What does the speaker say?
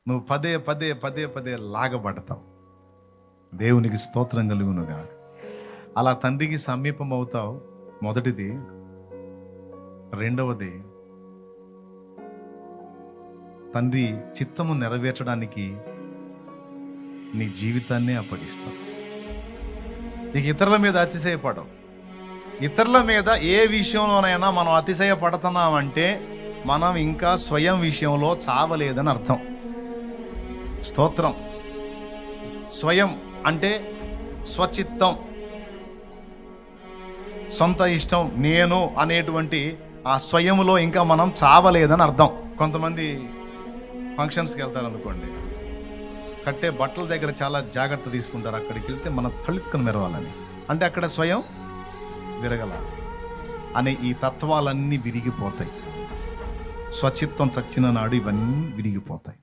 నువ్వు పదే పదే పదే పదే లాగబడతావు. దేవునికి స్తోత్రం కలుగునుగా. అలా తండ్రికి సమీపం అవుతావు. మొదటిది. రెండవది, తండ్రి చిత్తము నెరవేర్చడానికి నీ జీవితాన్నే అప్పగిస్తావు. నీకు ఇతరుల మీద అతిశయపడవు. ఇతరుల మీద ఏ విషయంలోనైనా మనం అతిశయపడుతున్నామంటే మనం ఇంకా స్వయం విషయంలో చావలేదని అర్థం. స్తోత్రం. స్వయం అంటే స్వచిత్తం, సొంత ఇష్టం, నేను అనేటువంటి ఆ స్వయంలో ఇంకా మనం చావలేదని అర్థం. కొంతమంది ఫంక్షన్స్కి వెళ్తారనుకోండి, కట్టే బట్టల దగ్గర చాలా జాగ్రత్త తీసుకుంటారు. అక్కడికి వెళ్తే మన తళుక్కును మెరవాలని, అంటే అక్కడ స్వయం విరగల అనే ఈ తత్వాలన్నీ విరిగిపోతాయి. స్వచిత్తం చచ్చిన నాడు ఇవన్నీ విరిగిపోతాయి.